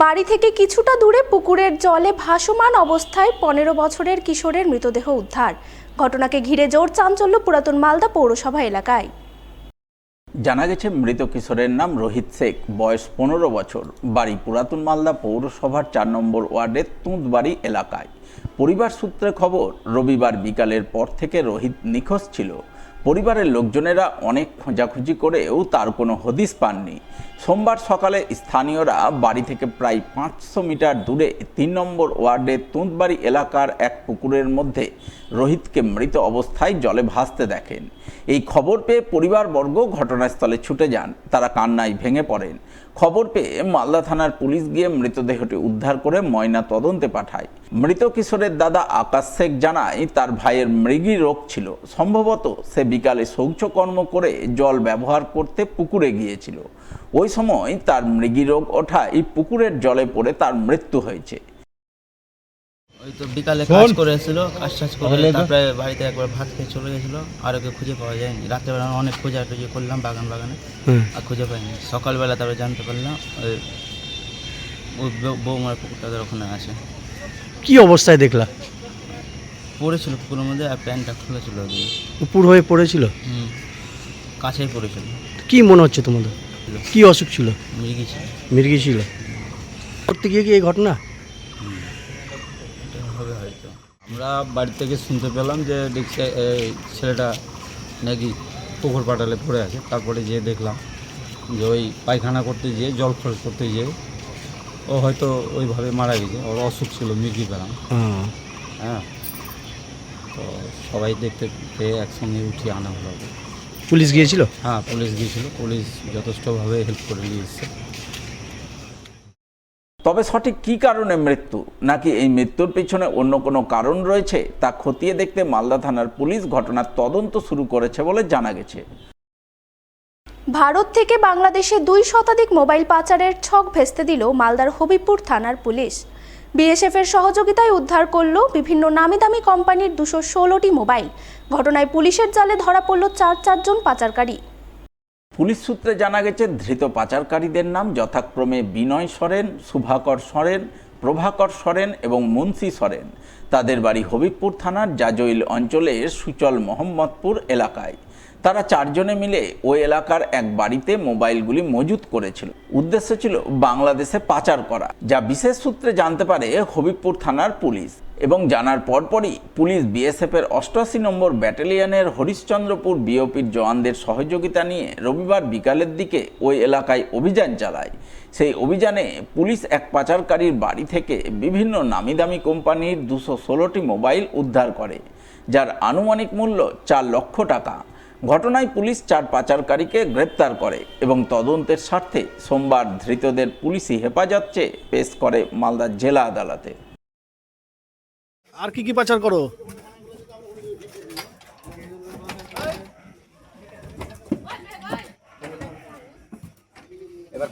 বাড়ি থেকে কিছুটা দূরে পুকুরের জলে ভাসমান অবস্থায় 15 বছরের কিশোরের মৃতদেহ উদ্ধার। ঘটনাকে ঘিরে জোর চাঞ্চল্য পুরাতন মালদা পৌরসভা এলাকায়। জানা গেছে মৃত কিশোরের নাম রোহিত শেখ, বয়স 15 বছর, বাড়ি পুরাতন মালদা পৌরসভার 4 নম্বর ওয়ার্ডের তুঁতবাড়ি এলাকায়। পরিবার সূত্রে খবর, রবিবার বিকালের পর থেকে রোহিত নিখোঁজ ছিল। পরিবারের লোকজনেরা অনেক খোঁজাখুঁজি করেও তার কোনো হদিস পাননি। সোমবার সকালে স্থানীয়রা বাড়ি থেকে প্রায় 500 মিটার দূরে 3 নম্বর ওয়ার্ডের তুঁতবাড়ি এলাকার এক পুকুরের মধ্যে রোহিতকে মৃত অবস্থায় জলে ভাসতে দেখেন। এই খবর পেয়ে পরিবারবর্গ ঘটনাস্থলে ছুটে যান। তারা কান্নায় ভেঙে পড়েন। খবর পেয়ে মালদা থানার পুলিশ গিয়ে মৃতদেহটি উদ্ধার করে ময়না তদন্তে পাঠায়। মৃত কিশোরের দাদা আকাশ শেখ জানায়, তার ভাইয়ের মৃগী রোগ ছিল। সম্ভবত সে বিকালে শৌচকর্ম করে জল ব্যবহার করতে পুকুরে গিয়েছিল। ওই সময় তার মৃগী রোগ ওঠায় পুকুরের জলে পড়ে তার মৃত্যু হয়েছে। ওই তো বিকালে কাজ করে এসেছিল, কাজ করে তারপরে বাড়িতে একবার ভাত খেয়ে চলে গেছিলো। আর ওকে খুঁজে পাওয়া যায়নি। রাত্রেবেলা অনেক খোঁজাখুঁজি করলাম বাগানে, আর খুঁজে পাইনি। সকালবেলা তারপরে জানতে পারলাম ওই বৌমার পুকুরটাদের ওখানে আছে। কি অবস্থায় দেখলা? পড়েছিল পুকুরের মধ্যে, আর প্যান্টটা খুলেছিল, উপর হয়ে পড়েছিল। কাছেই পড়েছিল। কি মনে হচ্ছে তোমাদের? কি অসুখ ছিল? মৃগী ছিল। করতে গিয়ে কি এই ঘটনা হবে হয়তো। আমরা বাড়ি থেকে শুনতে পেলাম যে ছেলেটা নাকি পুকুর পাটালে পড়ে আছে। তারপরে যেয়ে দেখলাম যে ওই পায়খানা করতে যেয়ে, জল খরচ করতে যেয়ে ও হয়তো ওইভাবে মারা গেছে। ওর অসুখ ছিল, মৃগী পেলাম। হ্যাঁ, তো সবাই দেখতে পেয়ে একসঙ্গে উঠিয়ে আনা হলো। পুলিশ গিয়েছিল? হ্যাঁ, পুলিশ গিয়েছিল। পুলিশ যথেষ্টভাবে হেল্প করে নিয়ে এসছে। তবে সঠিক কী কারণে মৃত্যু, নাকি এই মৃত্যুর পিছনে অন্য কোনো কারণ রয়েছে, তা খতিয়ে দেখতে মালদা থানার পুলিশ ঘটনার তদন্ত শুরু করেছে বলে জানা গেছে। ভারত থেকে বাংলাদেশে 2 শতাধিক মোবাইল পাচারের ছক ভেস্তে দিল মালদার হবিবপুর থানার পুলিশ। বিএসএফ এর সহযোগিতায় উদ্ধার করল বিভিন্ন নামিদামি কোম্পানির 216টি মোবাইল। ঘটনায় পুলিশের জালে ধরা পড়ল 4জন পাচারকারী। পুলিশ সূত্রে জানা গেছে, ধৃত পাচারকারীদের নাম যথাক্রমে বিনয় সরেন, শুভাকর সরেন, প্রভাকর সরেন এবং মুন্সি সরেন। তাদের বাড়ি হবিবপুর থানার জাজইল অঞ্চলের সুচল মোহাম্মদপুর এলাকায়। তারা 4 জনে মিলে ওই এলাকার এক বাড়িতে মোবাইলগুলি মজুত করেছিল। উদ্দেশ্য ছিল বাংলাদেশে পাচার করা, যা বিশেষ সূত্রে জানতে পারে হবিবপুর থানার পুলিশ। এবং জানার পরপরই পুলিশ বিএসএফের 88 নম্বর ব্যাটালিয়নের হরিশ্চন্দ্রপুর বিওপির জওয়ানদের সহযোগিতা নিয়ে রবিবার বিকালের দিকে ওই এলাকায় অভিযান চালায়। সেই অভিযানে পুলিশ এক পাচারকারীর বাড়ি থেকে বিভিন্ন নামিদামি কোম্পানির 216টি মোবাইল উদ্ধার করে, যার আনুমানিক মূল্য 4 লক্ষ টাকা। ঘটনায় পুলিশ 4 পাচারকারীকে গ্রেপ্তার করে এবং তদন্তের স্বার্থে সোমবার ধৃতদের পুলিশি হেফাজত চেয়ে পেশ করে মালদা জেলা আদালতে। আর কি পাচার করো? এবার